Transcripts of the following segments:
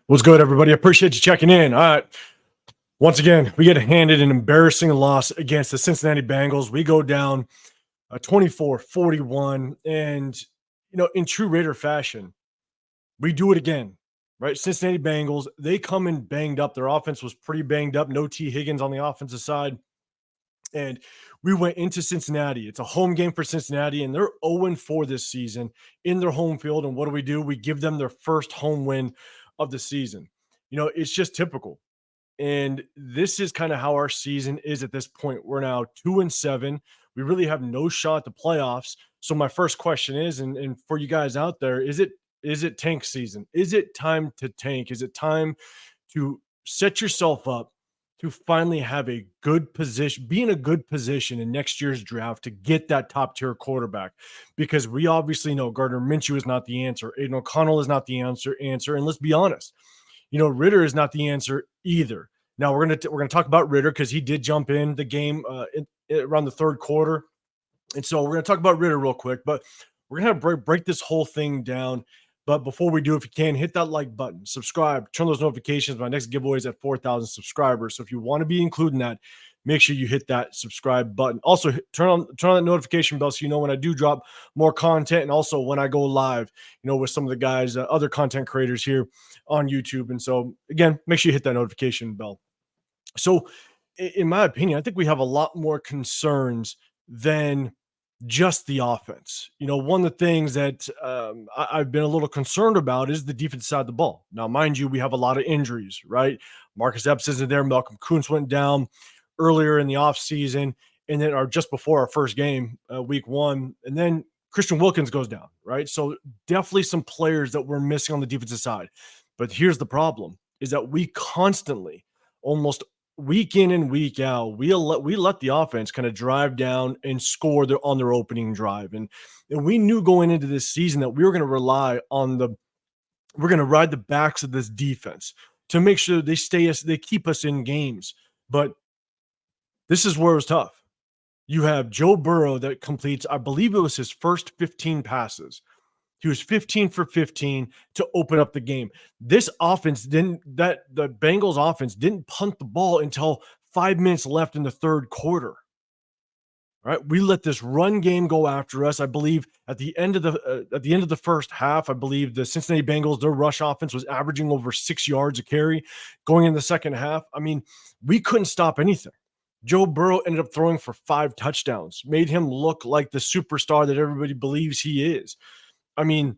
What's good, everybody? I appreciate you checking in. All right. Once again, we get handed an embarrassing loss against the Cincinnati Bengals. We go down 24-41. And, in true Raider fashion, we do it again, right? Cincinnati Bengals, they come in banged up. Their offense was pretty banged up. No T. Higgins on the offensive side. And we went into Cincinnati. It's a home game for Cincinnati, and they're 0-4 this season in their home field. And what do? We give them their first home win of the season. It's just typical. And this is kind of how our season is at this point. We're now 2-7. We really have no shot at the playoffs. So my first question is, and for you guys out there, is it tank season? Is it time to tank? Is it time to set yourself up to finally have a good position, be in a good position in next year's draft to get that top tier quarterback? Because we obviously know Gardner Minshew is not the answer. Aiden O'Connell is not the answer. And let's be honest, Ritter is not the answer either. Now we're gonna talk about Ritter because he did jump in the game around the third quarter, and so we're gonna talk about Ritter real quick. But we're gonna have break this whole thing down. But before we do, if you can, hit that like button, subscribe, turn those notifications. My next giveaway is at 4,000 subscribers. So if you want to be included in that, make sure you hit that subscribe button. Also, turn on that notification bell so you know when I do drop more content, and also when I go live, with some of the guys, other content creators here on YouTube. And so, again, make sure you hit that notification bell. So, in my opinion, I think we have a lot more concerns than just the offense. One of the things that I've been a little concerned about is the defense side of the ball. Now, mind you, we have a lot of injuries, right? Marcus Epps isn't there. Malcolm Kuntz went down earlier in the offseason, and then just before our first game, week one, and then Christian Wilkins goes down, right? So definitely some players that we're missing on the defensive side. But here's the problem, is that we constantly, almost week in and week out, we let the offense kind of drive down and score on their opening drive. And we knew going into this season that we were going to we're going to ride the backs of this defense to make sure they keep us in games. But this is where it was tough. You have Joe Burrow that completes, I believe it was his first 15 passes. He was 15 for 15 to open up the game. The Bengals offense didn't punt the ball until 5 minutes left in the third quarter. Right? We let this run game go after us. I believe at the end of the first half, I believe the Cincinnati Bengals, their rush offense was averaging over 6 yards a carry. Going in the second half, I mean, we couldn't stop anything. Joe Burrow ended up throwing for 5 touchdowns, made him look like the superstar that everybody believes he is. I mean,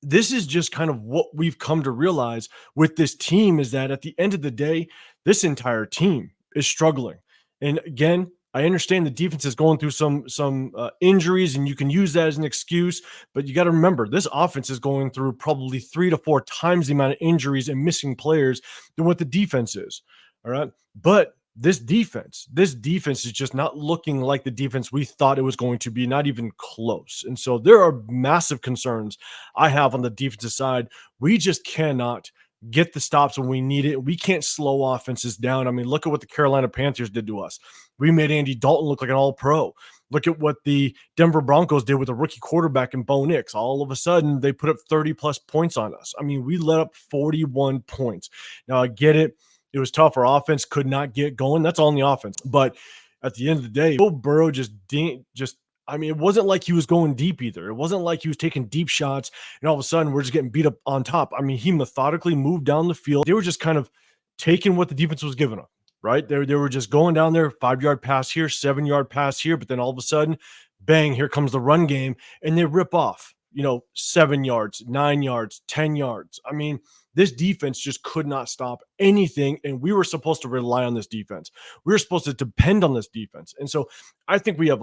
this is just kind of what we've come to realize with this team, is that at the end of the day, this entire team is struggling. And again, I understand the defense is going through some injuries, and you can use that as an excuse, but you got to remember, this offense is going through probably 3 to 4 times the amount of injuries and missing players than what the defense is. All right. But this defense is just not looking like the defense we thought it was going to be, not even close. And so there are massive concerns I have on the defensive side. We just cannot get the stops when we need it. We can't slow offenses down. I mean, look at what the Carolina Panthers did to us. We made Andy Dalton look like an all-pro. Look at what the Denver Broncos did with a rookie quarterback in Bo Nix. All of a sudden, they put up 30-plus points on us. I mean, we let up 41 points. Now, I get it. It was tough. Our offense could not get going. That's all on the offense. But at the end of the day, Joe Burrow it wasn't like he was going deep either. It wasn't like he was taking deep shots, and all of a sudden we're just getting beat up on top. I mean, he methodically moved down the field. They were just kind of taking what the defense was giving them, right? They were just going down there, 5-yard pass here, 7-yard pass here, but then all of a sudden, bang, here comes the run game, and they rip off, 7 yards, 9 yards, 10 yards. I mean, this defense just could not stop anything, and we were supposed to rely on this defense. We were supposed to depend on this defense. And so I think we have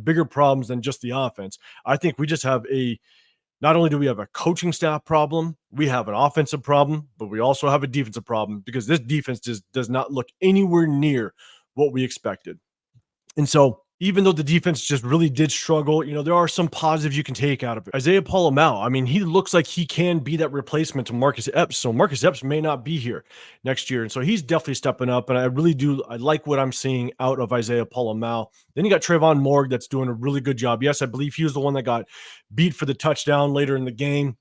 bigger problems than just the offense. I think we just have not only do we have a coaching staff problem, we have an offensive problem, but we also have a defensive problem, because this defense just does not look anywhere near what we expected. And so even though the defense just really did struggle, there are some positives you can take out of it. Isaiah Pola-Mao, I mean, he looks like he can be that replacement to Marcus Epps. So Marcus Epps may not be here next year. And so he's definitely stepping up. And I like what I'm seeing out of Isaiah Pola-Mao. Then you got Trayvon Morg that's doing a really good job. Yes, I believe he was the one that got beat for the touchdown later in the game.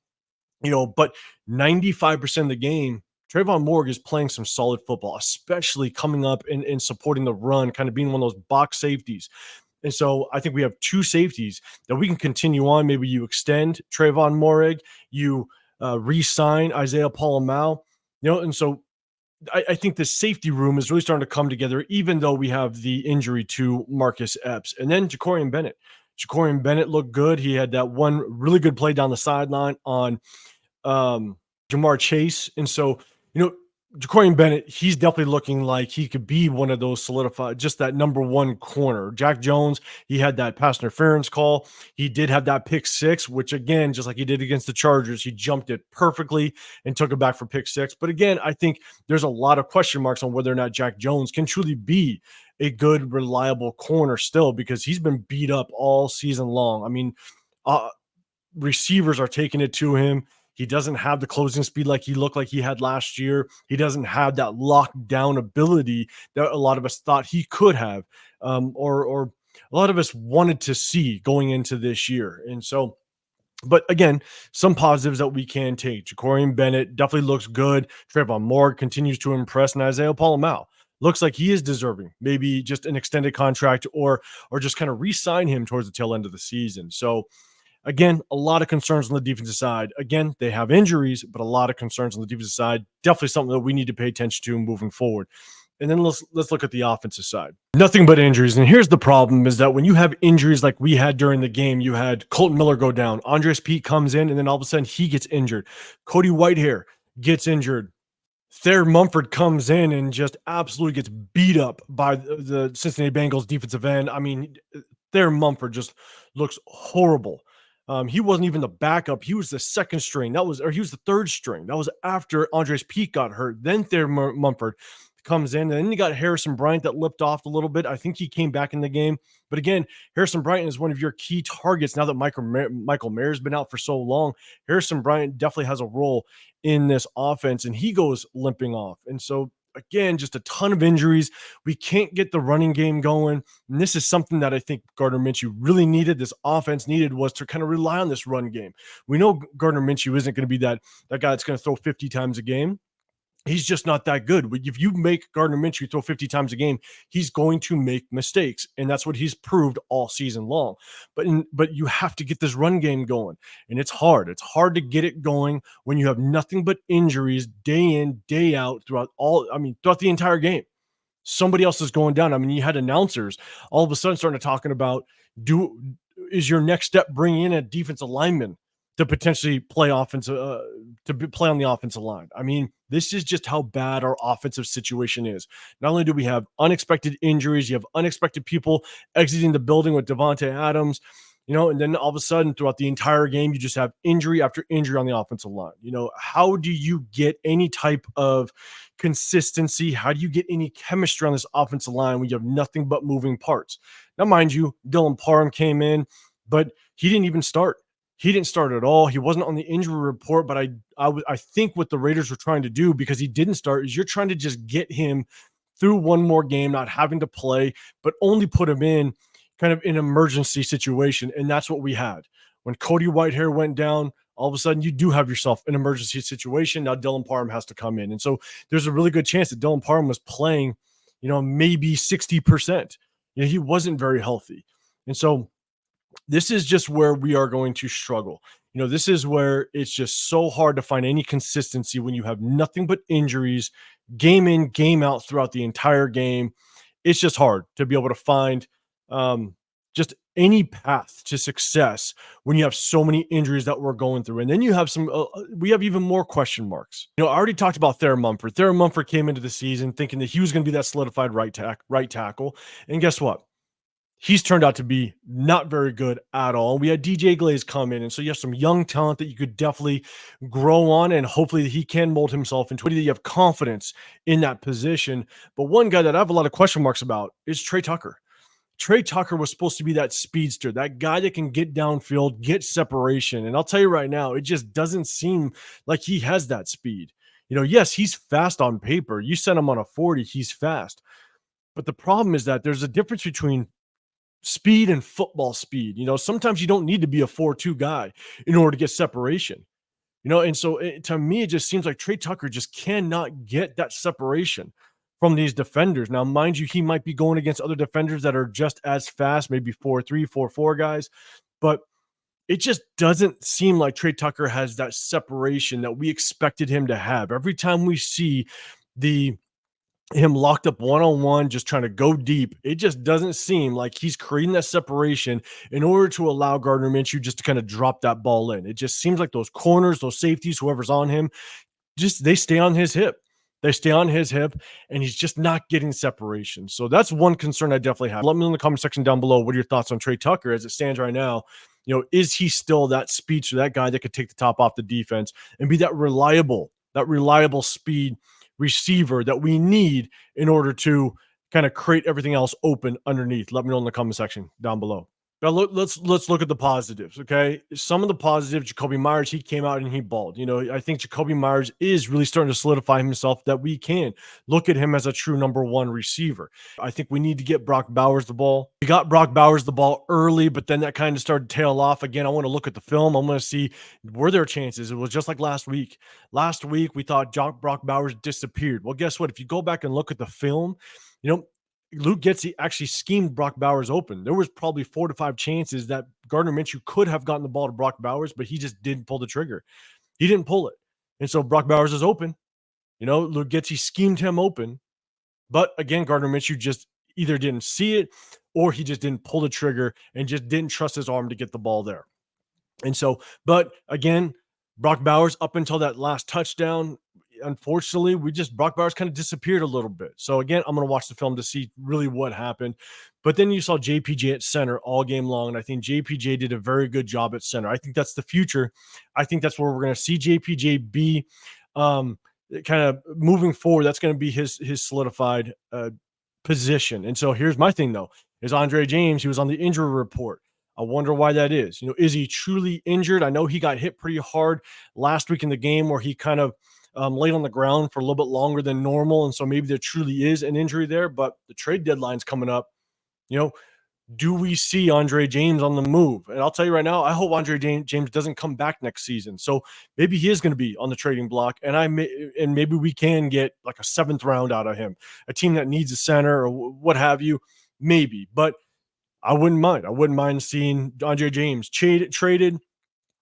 But 95% of the game, Trayvon Moore is playing some solid football, especially coming up and supporting the run, kind of being one of those box safeties. And so I think we have two safeties that we can continue on. Maybe you extend Trayvon Morig, you re-sign Isaiah Palomau, and so I think the safety room is really starting to come together, even though we have the injury to Marcus Epps. And then Jacorian Bennett. Jacorian Bennett looked good. He had that one really good play down the sideline on um, Jamar Chase. And so, you know, Jacorian Bennett, he's definitely looking like he could be one of those solidified, just that number one corner. Jack Jones, he had that pass interference call. He did have that pick six, which again, just like he did against the Chargers, he jumped it perfectly and took it back for pick six. But again, I think there's a lot of question marks on whether or not Jack Jones can truly be a good, reliable corner still, because he's been beat up all season long. I mean, uh, receivers are taking it to him. He doesn't have the closing speed like he looked like he had last year. He doesn't have that lockdown ability that a lot of us thought he could have, or a lot of us wanted to see going into this year. And so, but again, some positives that we can take. Jacorian Bennett definitely looks good. Trayvon Moore continues to impress, and Isaiah Palomau looks like he is deserving maybe just an extended contract, or just kind of re-sign him towards the tail end of the season. So again, a lot of concerns on the defensive side. Again, they have injuries, but a lot of concerns on the defensive side. Definitely something that we need to pay attention to moving forward. And then let's look at the offensive side. Nothing but injuries. And here's the problem is that when you have injuries like we had during the game, you had Colton Miller go down. Andres Pete comes in, and then all of a sudden he gets injured. Cody Whitehair gets injured. Thayer Mumford comes in and just absolutely gets beat up by the Cincinnati Bengals defensive end. I mean, Thayer Mumford just looks horrible. He wasn't even the backup. He was the second string. He was the third string. That was after Andres Peak got hurt. Then Thayer Mumford comes in, and then you got Harrison Bryant that lipped off a little bit. I think he came back in the game. But again, Harrison Bryant is one of your key targets now that Michael Mayer's been out for so long. Harrison Bryant definitely has a role in this offense, and he goes limping off. And so, again, just a ton of injuries. We can't get the running game going. And this is something that I think Gardner Minshew really needed. This offense needed was to kind of rely on this run game. We know Gardner Minshew isn't going to be that guy that's going to throw 50 times a game. He's just not that good. If you make Gardner Minshew throw 50 times a game, he's going to make mistakes, and that's what he's proved all season long. But you have to get this run game going, and it's hard. It's hard to get it going when you have nothing but injuries day in, day out throughout the entire game. Somebody else is going down. I mean, you had announcers all of a sudden starting to talking about is your next step bringing in a defensive lineman to potentially play play on the offensive line. I mean, this is just how bad our offensive situation is. Not only do we have unexpected injuries, you have unexpected people exiting the building with Devontae Adams, and then all of a sudden throughout the entire game, you just have injury after injury on the offensive line. How do you get any type of consistency? How do you get any chemistry on this offensive line when you have nothing but moving parts? Now, mind you, Dylan Parham came in, but he didn't even start. He didn't start at all. He wasn't on the injury report, but I think what the Raiders were trying to do, because he didn't start, is you're trying to just get him through one more game, not having to play, but only put him in kind of an emergency situation. And that's what we had. When Cody Whitehair went down, all of a sudden you do have yourself an emergency situation. Now Dylan Parham has to come in. And so there's a really good chance that Dylan Parham was playing, maybe 60%. He wasn't very healthy. And so this is just where we are going to struggle. This is where it's just so hard to find any consistency when you have nothing but injuries, game in, game out throughout the entire game. It's just hard to be able to find just any path to success when you have so many injuries that we're going through. And then you have we have even more question marks. I already talked about Thayer Mumford. Thayer Mumford came into the season thinking that he was going to be that solidified right tackle. And guess what? He's turned out to be not very good at all. We had DJ Glaze come in, and so you have some young talent that you could definitely grow on, and hopefully he can mold himself into it. You have confidence in that position. But one guy that I have a lot of question marks about is Trey Tucker. Trey Tucker was supposed to be that speedster, that guy that can get downfield, get separation. And I'll tell you right now, it just doesn't seem like he has that speed. Yes, he's fast on paper. You send him on a 40, he's fast. But the problem is that there's a difference between speed and football speed. Sometimes you don't need to be a 4-2 guy in order to get separation. And so to me, it just seems like Trey Tucker just cannot get that separation from these defenders. Now, mind you, he might be going against other defenders that are just as fast, maybe 4-3, 4-4 guys, but it just doesn't seem like Trey Tucker has that separation that we expected him to have. Every time we see the him locked up one-on-one, just trying to go deep, it just doesn't seem like he's creating that separation in order to allow Gardner Minshew just to kind of drop that ball in. It just seems like those corners, those safeties, whoever's on him, just they stay on his hip. They stay on his hip, and he's just not getting separation. So that's one concern I definitely have. Let me know in the comment section down below what are your thoughts on Trey Tucker as it stands right now. Is he still that speed, or that guy that could take the top off the defense and be that reliable speed receiver that we need in order to kind of create everything else open underneath? Let me know in the comment section down below. Now let's look at the positives. Okay, some of the positives: Jacoby Myers, he came out and he balled. I think Jacoby Myers is really starting to solidify himself that we can look at him as a true number one receiver. I think we need to get Brock Bowers the ball. We got Brock Bowers the ball early, but then that kind of started to tail off. Again, I want to look at the film. I'm going to see, were there chances. It was just like last week. Last week we thought Brock Bowers disappeared. Well, guess what? If you go back and look at the film, Luke Getsy actually schemed Brock Bowers open. There was probably 4 to 5 chances that Gardner Minshew could have gotten the ball to Brock Bowers, but he just didn't pull the trigger. He didn't pull it. And so Brock Bowers is open. Luke Getsy schemed him open. But again, Gardner Minshew just either didn't see it or he just didn't pull the trigger and just didn't trust his arm to get the ball there. And so, but again, Brock Bowers, up until that last touchdown, unfortunately, Brock Bowers kind of disappeared a little bit. So again, I'm going to watch the film to see really what happened. But then you saw JPJ at center all game long, and I think JPJ did a very good job at center. I think that's the future. I think that's where we're going to see JPJ be kind of moving forward. That's going to be his solidified position. And so here's my thing, though, is Andre James. He was on the injury report. I wonder why that is. Is he truly injured? I know he got hit pretty hard last week in the game where he kind of laid on the ground for a little bit longer than normal. And so maybe there truly is an injury there, but the trade deadline's coming up. Do we see Andre James on the move? And I'll tell you right now, I hope Andre James doesn't come back next season. So maybe he is going to be on the trading block, and maybe we can get like a 7th round out of him, a team that needs a center or what have you, maybe. But I wouldn't mind. I wouldn't mind seeing Andre James traded,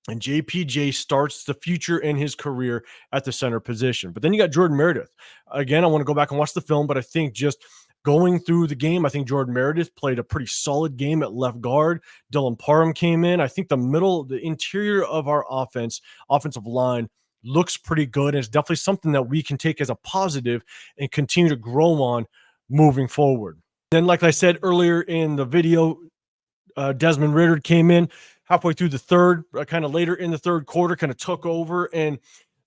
and JPJ starts the future in his career at the center position. But then you got Jordan Meredith. Again, I want to go back and watch the film, but I think just going through the game, I think Jordan Meredith played a pretty solid game at left guard. Dylan Parham came in. I think the interior of our offensive line looks pretty good. And it's definitely something that we can take as a positive and continue to grow on moving forward. Then, like I said earlier in the video, Desmond Ritter came in halfway through the third, kind of later in the third quarter, kind of took over. And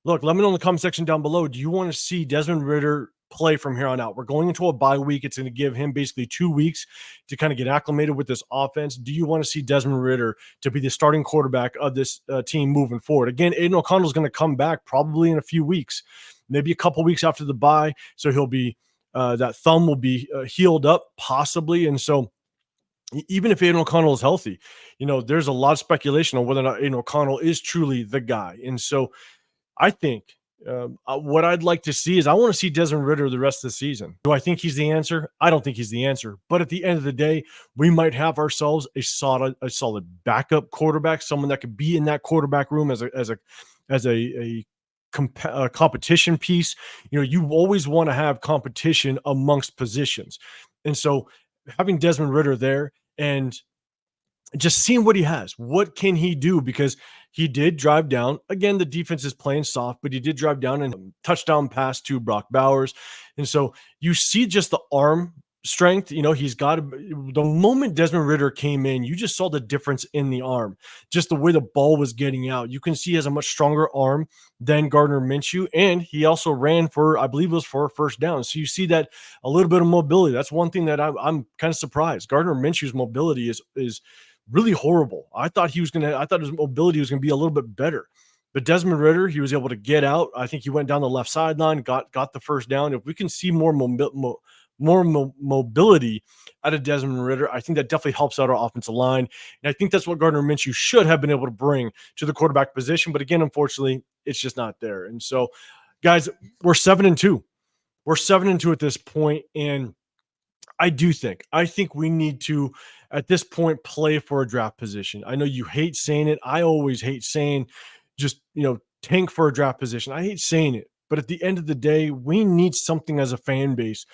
look, let me know in the comment section down below. Do you want to see Desmond Ritter play from here on out? We're going into a bye week. It's going to give him basically 2 weeks to kind of get acclimated with this offense. Do you want to see Desmond Ritter to be the starting quarterback of this team moving forward? Again, Aiden O'Connell is going to come back probably in a few weeks, maybe a couple weeks after the bye. So he'll be that thumb will be healed up possibly. And so even if Aiden O'Connell is healthy, there's a lot of speculation on whether or not Aiden O'Connell is truly the guy. And so I think what I'd like to see is I want to see Desmond Ritter the rest of the season. Do I think he's the answer? I don't think he's the answer. But at the end of the day, we might have ourselves a solid backup quarterback, someone that could be in that quarterback room as a competition piece. You always want to have competition amongst positions. And so having Desmond Ritter there and just seeing what he has, what can he do? Because he did drive down. Again, the defense is playing soft, but he did drive down and touchdown pass to Brock Bowers. And so you see just the arm strength. He's got the moment Desmond Ritter came in, you just saw the difference in the arm, just the way the ball was getting out. You can see he has a much stronger arm than Gardner Minshew, and he also ran for, I believe it was for a first down. So you see that a little bit of mobility. That's one thing that I'm kind of surprised. Gardner Minshew's mobility is really horrible. I thought his mobility was going to be a little bit better. But Desmond Ritter, he was able to get out. I think he went down the left sideline, got the first down. If we can see more more mobility out of Desmond Ritter. I think that definitely helps out our offensive line. And I think that's what Gardner Minshew should have been able to bring to the quarterback position. But again, unfortunately, it's just not there. And so, guys, we're 7-2. We're 7-2 at this point, and I think we need to, at this point, play for a draft position. I know you hate saying it. I always hate saying just, tank for a draft position. I hate saying it. But at the end of the day, we need something as a fan base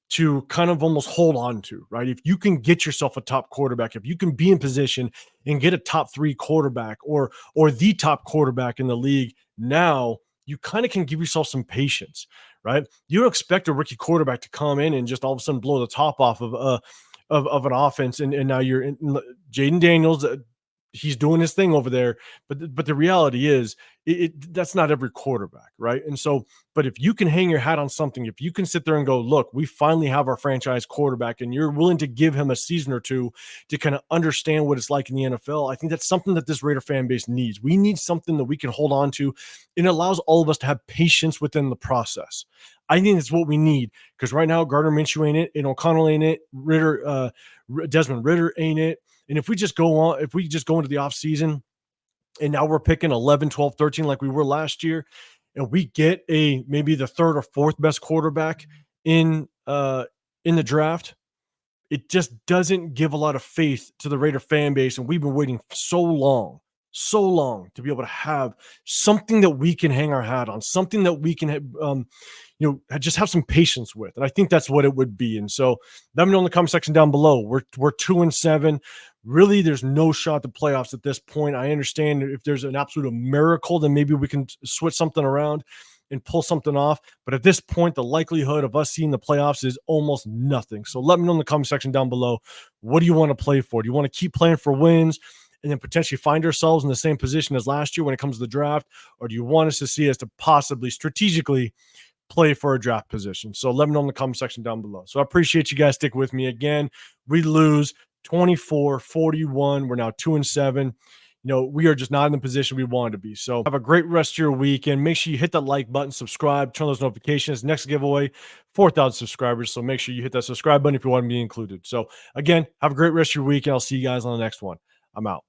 to kind of almost hold on to, right? If you can get yourself a top quarterback, if you can be in position and get a top 3 quarterback or the top quarterback in the league, now you kind of can give yourself some patience, right? You don't expect a rookie quarterback to come in and just all of a sudden blow the top off of an offense, and now you're in Jaden Daniels. He's doing his thing over there, but the reality is that's not every quarterback, right? And so, but if you can hang your hat on something, if you can sit there and go, look, we finally have our franchise quarterback, and you're willing to give him a season or two to kind of understand what it's like in the NFL, I think that's something that this Raider fan base needs. We need something that we can hold on to, and it allows all of us to have patience within the process. I think that's what we need, because right now Gardner Minshew ain't it, and O'Connell ain't it, Desmond Ritter ain't it. And if we just go into the offseason and now we're picking 11, 12, 13 like we were last year, and we get maybe the third or fourth best quarterback in the draft, it just doesn't give a lot of faith to the Raider fan base. And we've been waiting so long to be able to have something that we can hang our hat on, something that we can just have some patience with. And I think that's what it would be. And so let me know in the comment section down below. We're 2-7. Really, there's no shot at the playoffs at this point. I understand if there's an absolute miracle, then maybe we can switch something around and pull something off. But at this point, the likelihood of us seeing the playoffs is almost nothing. So let me know in the comment section down below. What do you want to play for? Do you want to keep playing for wins and then potentially find ourselves in the same position as last year when it comes to the draft? Or do you want us to see us to possibly strategically play for a draft position? So let me know in the comment section down below. So I appreciate you guys sticking with me. Again, we lose 24-41. We're now 2-7. We are just not in the position we wanted to be. So have a great rest of your weekend. Make sure you hit that like button, subscribe, turn those notifications. Next giveaway, 4,000 subscribers. So make sure you hit that subscribe button if you want to be included. So again, have a great rest of your week, and I'll see you guys on the next one. I'm out.